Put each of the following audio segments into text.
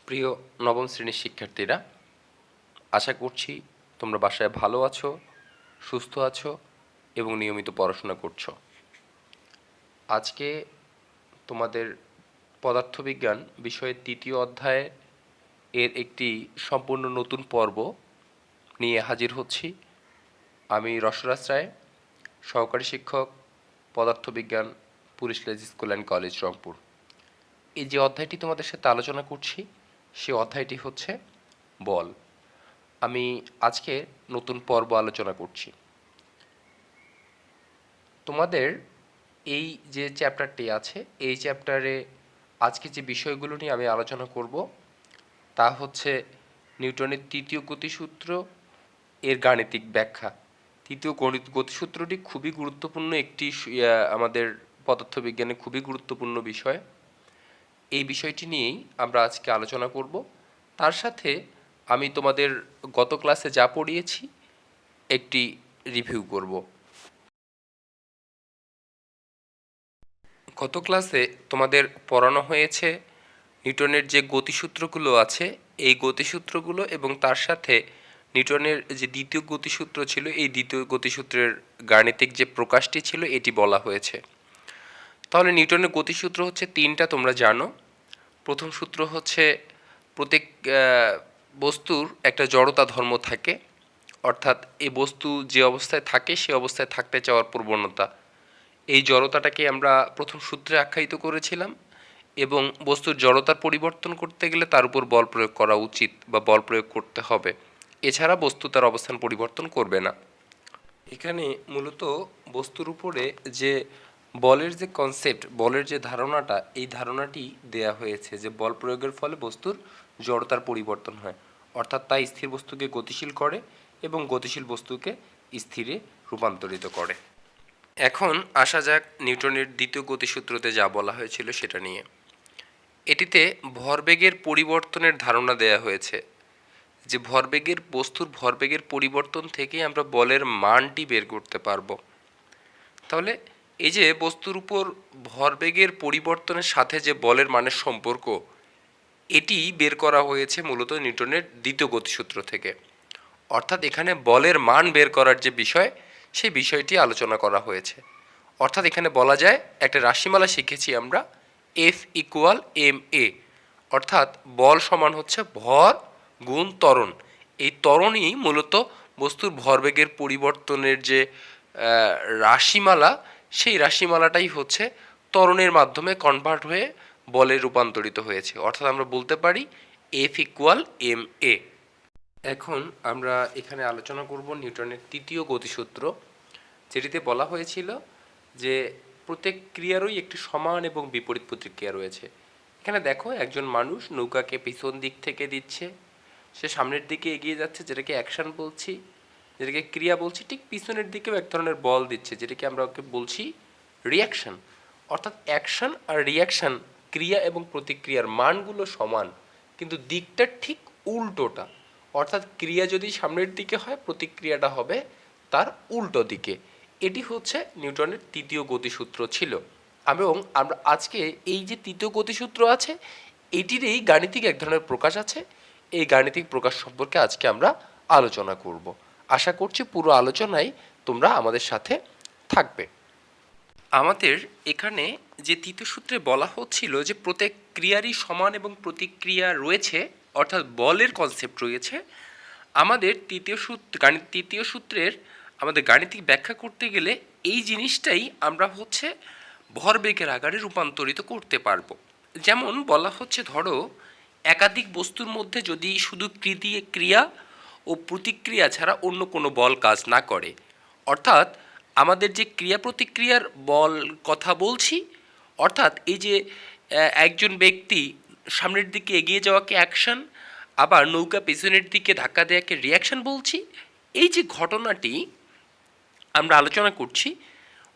প্রিয় নবম শ্রেণীর শিক্ষার্থীরা, আশা করছি তোমরা বাসায় ভালো আছো, সুস্থ আছো এবং নিয়মিত পড়াশোনা করছো। আজকে তোমাদের পদার্থবিজ্ঞান বিষয়ের তৃতীয় অধ্যায়ে এর একটি সম্পূর্ণ নতুন পর্ব নিয়ে হাজির হচ্ছি। আমি রসরাজ রায়, সহকারী শিক্ষক, পদার্থবিজ্ঞান, police college school and college, Rangpur. এই যে অধ্যায়টি তোমাদের সাথে আলোচনা করছি সে অধ্যায়টি হচ্ছে বল। আমি আজকে নতুন পর্ব আলোচনা করছি। তোমাদের এই যে চ্যাপ্টারটি আছে এই চ্যাপ্টারে আজকে যে বিষয়গুলো নিয়ে আমি আলোচনা করব তা হচ্ছে নিউটনের তৃতীয় গতিসূত্র এর গাণিতিক ব্যাখ্যা। তৃতীয় গতিসূত্রটি খুবই গুরুত্বপূর্ণ একটি আমাদের পদার্থবিজ্ঞানে খুবই গুরুত্বপূর্ণ বিষয়। এই বিষয়টি নিয়েই আমরা আজকে আলোচনা করব। তার সাথে আমি তোমাদের গত ক্লাসে যা পড়িয়েছি একটি রিভিউ করব। গত ক্লাসে তোমাদের পড়ানো হয়েছে নিউটনের যে গতিসূত্রগুলো আছে এই গতিসূত্রগুলো এবং তার সাথে নিউটনের যে দ্বিতীয় গতিসূত্র ছিল এই দ্বিতীয় গতিসূত্রের গাণিতিক যে প্রকাশটি ছিল এটি বলা হয়েছে। তাহলে নিউটনের গতিসূত্র হচ্ছে তিনটা, তোমরা জানো। প্রথম সূত্র হচ্ছে প্রত্যেক বস্তুর একটা জড়তা ধর্ম থাকে, অর্থাৎ এই বস্তু যে অবস্থায় থাকে সে অবস্থায় থাকতে চাওয়ার প্রবণতা। এই জড়তাটাকে আমরা প্রথম সূত্রে আখ্যায়িত করেছিলাম এবং বস্তুর জড়তার পরিবর্তন করতে গেলে তার উপর বল প্রয়োগ করা উচিত বা বল প্রয়োগ করতে হবে, এছাড়া বস্তু তার অবস্থান পরিবর্তন করবে না। এখানে মূলত বস্তুর উপরে যে বলের যে কনসেপ্ট, বলের যে ধারণাটা, এই ধারণাটি দেয়া হয়েছে যে বল প্রয়োগের ফলে বস্তুর জড়তার পরিবর্তন হয়, অর্থাৎ তা স্থির বস্তুকে গতিশীল করে এবং গতিশীল বস্তুকে স্থিরে রূপান্তরিত করে। এখন আসা যাক নিউটনের দ্বিতীয় গতিসূত্রতে যা বলা হয়েছিল সেটা নিয়ে। এটিতে ভরবেগের পরিবর্তনের ধারণা দেয়া হয়েছে যে বস্তুর ভরবেগের পরিবর্তন থেকেই আমরা বলের মানটি বের করতে পারবো। তাহলে এই যে বস্তুর উপর ভরবেগের পরিবর্তনের সাথে যে বলের মানের সম্পর্ক, এটি বের করা হয়েছে মূলত নিউটনের দ্বিতীয় গতিসূত্র থেকে। অর্থাৎ এখানে বলের মান বের করার যে বিষয় সেই বিষয়টি আলোচনা করা হয়েছে। অর্থাৎ এখানে বলা যায় একটা রাশিমালা শিখেছি আমরা, F ইকুয়াল ma, অর্থাৎ বল সমান হচ্ছে ভর গুণ ত্বরণ। এই ত্বরণই মূলত বস্তুর ভরবেগের পরিবর্তনের যে রাশিমালা, সেই রাশিমালাটাই হচ্ছে ত্বরণের মাধ্যমে কনভার্ট হয়ে বলে রূপান্তরিত হয়েছে। অর্থাৎ আমরা বলতে পারি F ইকুয়াল ma। এখন আমরা এখানে আলোচনা করব নিউটনের তৃতীয় গতিসূত্র, যেটিতে বলা হয়েছিল যে প্রত্যেক ক্রিয়ারই একটি সমান এবং বিপরীত প্রতিক্রিয়া রয়েছে। এখানে দেখো, একজন মানুষ নৌকাকে পিছন দিক থেকে দিচ্ছে, সে সামনের দিকে এগিয়ে যাচ্ছে, যেটাকে অ্যাকশন বলছি, যেটাকে ক্রিয়া বলছি। ঠিক পিছনের দিকেও এক ধরনের বল দিচ্ছে, যেটাকে আমরা ওকে বলছি রিয়াকশন। অর্থাৎ অ্যাকশন আর রিয়াকশন, ক্রিয়া এবং প্রতিক্রিয়ার মানগুলো সমান, কিন্তু দিকটা ঠিক উল্টোটা। অর্থাৎ ক্রিয়া যদি সামনের দিকে হয়, প্রতিক্রিয়াটা হবে তার উল্টো দিকে। এটি হচ্ছে নিউটনের তৃতীয় গতিসূত্র ছিল। এবং আমরা আজকে এই যে তৃতীয় গতিসূত্র আছে এটিরই গাণিতিক এক ধরনের প্রকাশ আছে, এই গাণিতিক প্রকাশ সম্পর্কে আজকে আমরা আলোচনা করব। আশা করছি পুরো আলোচনায় তোমরা আমাদের সাথে থাকবে। আমাদের এখানে যে তৃতীয় সূত্রে বলা হচ্ছিল যে প্রত্যেক ক্রিয়ারই সমান এবং প্রতিক্রিয়া রয়েছে, অর্থাৎ বলের কনসেপ্ট রয়েছে। আমাদের তৃতীয় সূত্রের আমাদের গাণিতিক ব্যাখ্যা করতে গেলে এই জিনিসটাই আমরা হচ্ছে ভরবেগের আকারে রূপান্তরিত করতে পারবো। যেমন বলা হচ্ছে, ধরো একাধিক বস্তুর মধ্যে যদি শুধু ক্রিয়া ও প্রতিক্রিয়া ছাড়া অন্য কোনো বল কাজ না করে, অর্থাৎ আমাদের যে ক্রিয়া প্রতিক্রিয়ার বল কথা বলছি, অর্থাৎ এই যে একজন ব্যক্তি সামনের দিকে এগিয়ে যাওয়াকে অ্যাকশন, আবার নৌকা পেছনের দিকে ধাক্কা দেওয়াকে রিয়াকশন বলছি। এই যে ঘটনাটি আমরা আলোচনা করছি,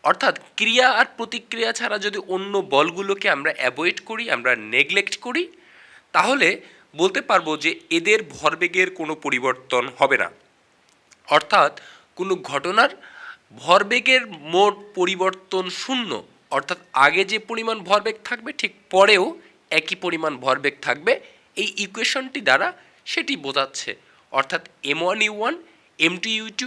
অর্থাৎ ক্রিয়া আর প্রতিক্রিয়া ছাড়া যদি অন্য বলগুলোকে আমরা অ্যাভয়েড করি, আমরা নেগলেক্ট করি, তাহলে বলতে পারবো যে এদের ভরবেগের কোনো পরিবর্তন হবে না। অর্থাৎ কোনো ঘটনার ভরবেগের মোট পরিবর্তন শূন্য, অর্থাৎ আগে যে পরিমাণ ভরবেগ থাকবে ঠিক পরেও একই পরিমাণ ভরবেগ থাকবে, এই ইকুয়েশনটি দ্বারা সেটি বোঝাচ্ছে, অর্থাৎ m1u1 m2u2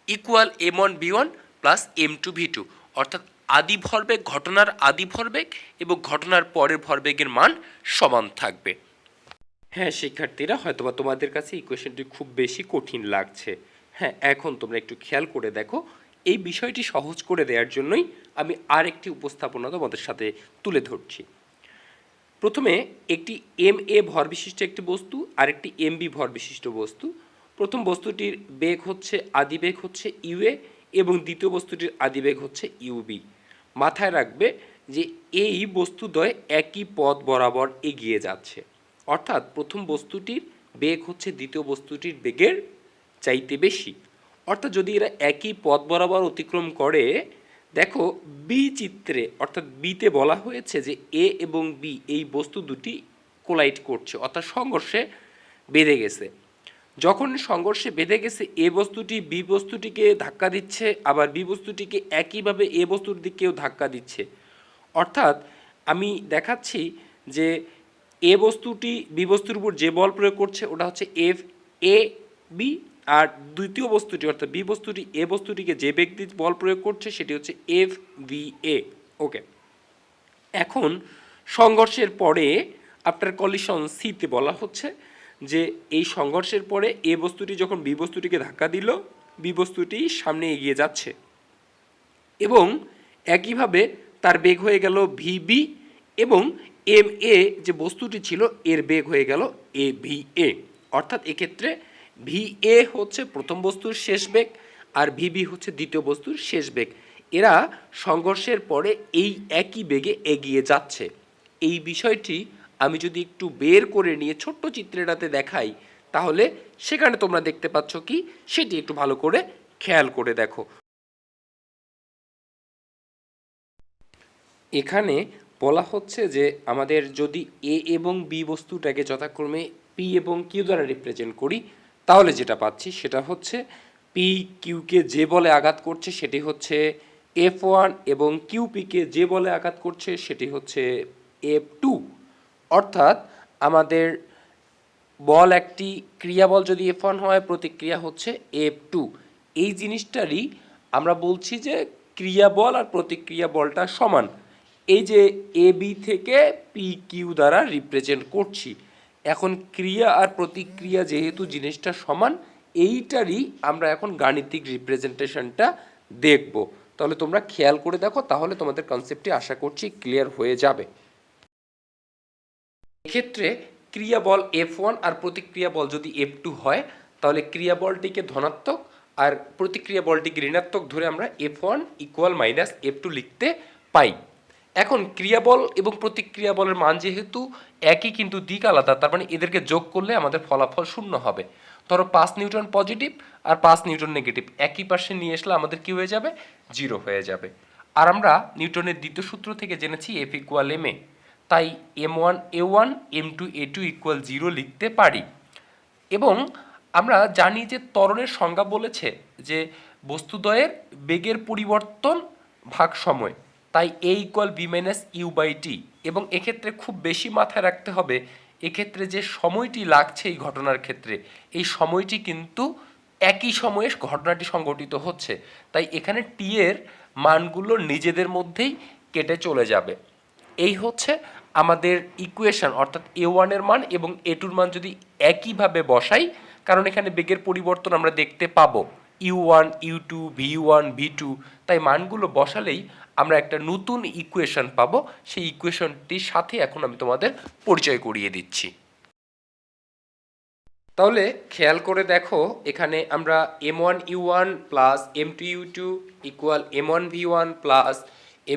equal m1v1 plus m2v2, অর্থাৎ আদি ভরবেগ, ঘটনার আদি ভরবেগ এবং ঘটনার পরের ভরবেগের মান সমান থাকবে। হ্যাঁ শিক্ষার্থীরা, হয়তোবা তোমাদের কাছে ইকুয়েশনটি খুব বেশি কঠিন লাগছে। হ্যাঁ, এখন তোমরা একটু খেয়াল করে দেখো, এই বিষয়টি সহজ করে দেওয়ার জন্যই আমি আরেকটি উপস্থাপনা তোমাদের সাথে তুলে ধরছি। প্রথমে একটি এম এ ভর বিশিষ্ট একটি বস্তু আর একটি এম বি ভর বিশিষ্ট বস্তু। প্রথম বস্তুটির বেগ হচ্ছে, আদিবেগ হচ্ছে ইউএ এবং দ্বিতীয় বস্তুটির আদিবেগ হচ্ছে ইউবি। মাথায় রাখবে যে এই বস্তুদ্বয় একই পথ বরাবর এগিয়ে যাচ্ছে, অর্থাৎ প্রথম বস্তুটির বেগ হচ্ছে দ্বিতীয় বস্তুটির বেগের চাইতে বেশি। অর্থাৎ যদি এরা একই পথ বরাবর অতিক্রম করে, দেখো বি চিত্রে অর্থাৎ বিতে বলা হয়েছে যে এ এবং বি এই বস্তু দুটি কোলাইড করছে, অর্থাৎ সংঘর্ষে বেঁধে গেছে। যখন সংঘর্ষে বেঁধে গেছে, এ বস্তুটি বি বস্তুটিকে ধাক্কা দিচ্ছে, আবার বি বস্তুটিকে একইভাবে এ বস্তুর দিকেও ধাক্কা দিচ্ছে। অর্থাৎ আমি দেখাচ্ছি যে এ বস্তুটি বি বস্তুর উপর যে বল প্রয়োগ করছে ওটা হচ্ছে এফ এ বি, আর দ্বিতীয় বস্তুটি অর্থাৎ বি বস্তুটি এ বস্তুটিকে যে বেগ দিয়ে বল প্রয়োগ করছে সেটি হচ্ছে এফ ভি এ। ওকে, এখন সংঘর্ষের পরে আফটার কলিশন সিতে বলা হচ্ছে যে এই সংঘর্ষের পরে এ বস্তুটি যখন বি বস্তুটিকে ধাক্কা দিল, বি বস্তুটি সামনে এগিয়ে যাচ্ছে এবং একইভাবে তার বেগ হয়ে গেল ভিবি এবং এম এ যে বস্তুটি ছিল এর বেগ হয়ে গেল এ ভি এ। অর্থাৎ এক্ষেত্রে ভি এ হচ্ছে প্রথম বস্তুর শেষ বেগ আর ভিবি হচ্ছে দ্বিতীয় বস্তুর শেষ বেগ। এরা সংঘর্ষের পরে এই একই বেগে এগিয়ে যাচ্ছে। এই বিষয়টি আমি যদি একটু বের করে নিয়ে ছোট্ট চিত্রটাতে দেখাই, তাহলে সেখানে তোমরা দেখতে পাচ্ছ কি সেটি একটু ভালো করে খেয়াল করে দেখো। এখানে বলা হচ্ছে যে আমাদের যদি এ এবং বি বস্তুটাকে যথাক্রমে পি এবং কিউ দ্বারা রিপ্রেজেন্ট করি, তাহলে যেটা পাচ্ছি সেটা হচ্ছে পি কিউকে যে বলে আঘাত করছে সেটি হচ্ছে F1 এবং কিউ পিকে যে বলে আঘাত করছে সেটি হচ্ছে F2। অর্থাৎ আমাদের বল একটি ক্রিয়াবল যদি F1 হয়, প্রতিক্রিয়া হচ্ছে F2। এই জিনিসটারই আমরা বলছি যে ক্রিয়াবল আর প্রতিক্রিয়া বলটা সমান। এই যে এ বি থেকে পি কিউ দ্বারা রিপ্রেজেন্ট করছি। এখন ক্রিয়া আর প্রতিক্রিয়া যেহেতু জিনিসটা সমান, এইটারই আমরা এখন গাণিতিক রিপ্রেজেন্টেশনটা দেখব। তাহলে তোমরা খেয়াল করে দেখো, তাহলে তোমাদের কনসেপ্টটি আশা করছি ক্লিয়ার হয়ে যাবে। এক্ষেত্রে ক্রিয়া বল F1 আর প্রতিক্রিয়া বল যদি F2 হয়, তাহলে ক্রিয়া বলটিকে ধনাত্মক আর প্রতিক্রিয়া বলটিকে ঋণাত্মক ধরে আমরা F1 ইকুয়াল মাইনাস F2 লিখতে পাই। এখন ক্রিয়া বল এবং প্রতিক্রিয়া বলের মান যেহেতু একই কিন্তু দিক আলাদা, তার মানে এদেরকে যোগ করলে আমাদের ফলাফল শূন্য হবে। ধরো 5 নিউটন পজিটিভ আর 5 নিউটন নেগেটিভ একই পাশে নিয়ে আসলে আমাদের কি হয়ে যাবে, 0 হয়ে যাবে। আর আমরা নিউটনের দ্বিতীয় সূত্র থেকে জেনেছি F ইকুয়াল এম এ, তাই M1 A1 M2 A2 equal 0 লিখতে পারি। এবং আমরা জানি যে ত্বরণের সংজ্ঞা বলেছে যে বস্তুদ্বয়ের বেগের পরিবর্তন ভাগ সময়, তাই A equal B minus U by T. এবং এক্ষেত্রে খুব বেশি মাথায় রাখতে হবে, এক্ষেত্রে যে সময়টি লাগছে এই ঘটনার ক্ষেত্রে, এই সময়টি কিন্তু একই সময়ে ঘটনাটি সংঘটিত হচ্ছে, তাই এখানে টি এর মানগুলো নিজেদের মধ্যেই কেটে চলে যাবে। এই হচ্ছে আমাদের ইকুয়েশন, অর্থাৎ A1 এর মান এবং A2 এর মান যদি একইভাবে বসাই, কারণ এখানে বেগের পরিবর্তন আমরা দেখতে পাবো U1 U2 V1 V2, তাই মানগুলো বসালেই আমরা একটা নতুন ইকুয়েশন পাবো। সেই ইকুয়েশনটির সাথে এখন আমি তোমাদের পরিচয় করিয়ে দিচ্ছি। তাহলে খেয়াল করে দেখো, এখানে আমরা M1 U1 plus M2 U2 equal M1 V1 plus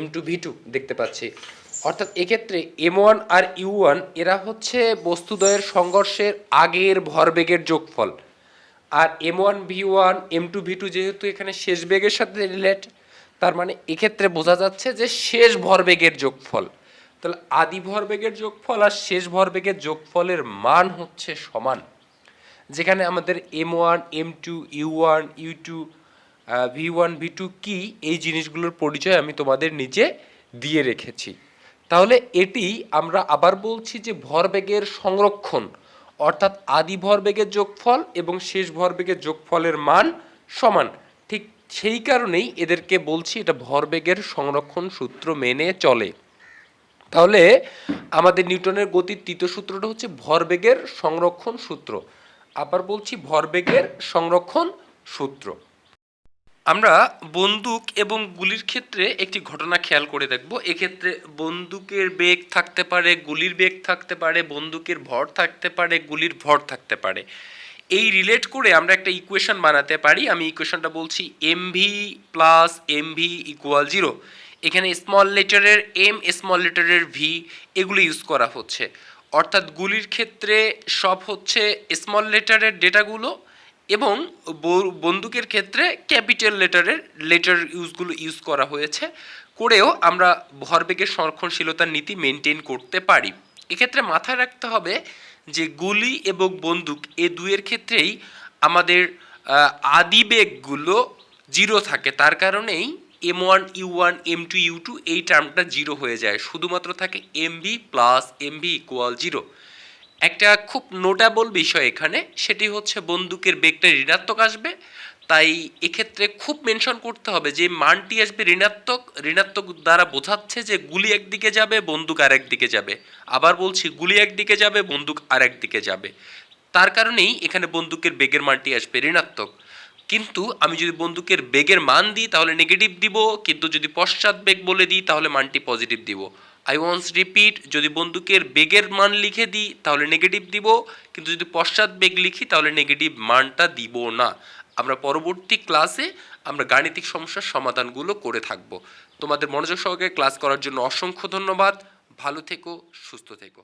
M2 V2 দেখতে পাচ্ছি। অর্থাৎ এক্ষেত্রে M1 আর U1 এরা হচ্ছে বস্তুদ্বয়ের সংঘর্ষের আগের ভরবেগের যোগফল, আর M1 V1 M2 V2 যেহেতু এখানে শেষ বেগের সাথে রিলেট, তার মানে এক্ষেত্রে বোঝা যাচ্ছে যে শেষ ভরবেগের যোগফল। তাহলে আদি ভরবেগের যোগফল আর শেষ ভরবেগের যোগফলের মান হচ্ছে সমান, যেখানে আমাদের M1 M2 U1 U2 V1 V2 কি এই জিনিসগুলোর পরিচয় আমি তোমাদের নিচে দিয়ে রেখেছি। তাহলে এটি আমরা আবার বলছি যে ভরবেগের সংরক্ষণ অর্থাৎ আদি ভরবেগের যোগফল এবং শেষ ভরবেগের যোগফলের মান সমান। ঠিক সেই কারণেই এদেরকে বলছি এটা ভরবেগের সংরক্ষণ সূত্র মেনে চলে। তাহলে আমাদের নিউটনের গতির তৃতীয় সূত্রটা হচ্ছে ভরবেগের সংরক্ষণ সূত্র। আবার বলছি, ভরবেগের সংরক্ষণ সূত্র। আমরা বন্দুক এবং গুলির ক্ষেত্রে একটি ঘটনা খেয়াল করে দেখব। এক্ষেত্রে বন্দুকের বেগ থাকতে পারে, গুলির বেগ থাকতে পারে, বন্দুকের ভর থাকতে পারে, গুলির ভর থাকতে পারে। এই রিলেট করে আমরা একটা ইকুয়েশন বানাতে পারি। আমি ইকুয়েশনটা বলছি এমভি প্লাস এমভি ইকুয়াল 0। এখানে স্মল লেটারের এম, স্মল লেটারের ভি, এগুলো ইউজ করা হচ্ছে। অর্থাৎ গুলির ক্ষেত্রে সব হচ্ছে স্মল লেটারের ডেটাগুলো এবং বন্দুকের ক্ষেত্রে ক্যাপিটাল লেটার ইউজগুলো ইউজ করা হয়েছে। করেও আমরা ভরবেগের সংরক্ষণশীলতার নীতি মেনটেন করতে পারি। এক্ষেত্রে মাথায় রাখতে হবে যে গুলি এবং বন্দুক এ দুয়ের ক্ষেত্রেই আমাদের আদিবেগগুলো 0 থাকে। তার কারণেই M1 U1 M2 U2 এই টার্মটা 0 হয়ে যায়, শুধুমাত্র থাকে MV প্লাস MV ইকুয়াল 0। একটা খুব নোটেবল বিষয় এখানে, সেটি হচ্ছে বন্দুকের বেগটা ঋণাত্মক আসবে। তাই এক্ষেত্রে খুব মেনশন করতে হবে যে মানটি আসবে ঋণাত্মক। ঋণাত্মক দ্বারা বোঝাচ্ছে যে গুলি একদিকে যাবে, বন্দুক আর একদিকে যাবে। আবার বলছি, গুলি একদিকে যাবে, বন্দুক আর একদিকে যাবে। তার কারণেই এখানে বন্দুকের বেগের মানটি আসবে ঋণাত্মক। কিন্তু আমি যদি বন্দুকের বেগের মান দিই তাহলে নেগেটিভ দিব, কিন্তু যদি পশ্চাৎ বেগ বলে দিই তাহলে মানটি পজিটিভ দিব। আই ওয়ান্স রিপিট, যদি বন্দুকের বেগের মান লিখে দিই তাহলে নেগেটিভ দিব, কিন্তু যদি পশ্চাৎ বেগ লিখি তাহলে নেগেটিভ মানটা দিব না। আমরা পরবর্তী ক্লাসে আমরা গাণিতিক সমস্যার সমাধানগুলো করে থাকব। তোমাদের মনোযোগ সহকারে ক্লাস করার জন্য অসংখ্য ধন্যবাদ। ভালো থেকো, সুস্থ থেকো।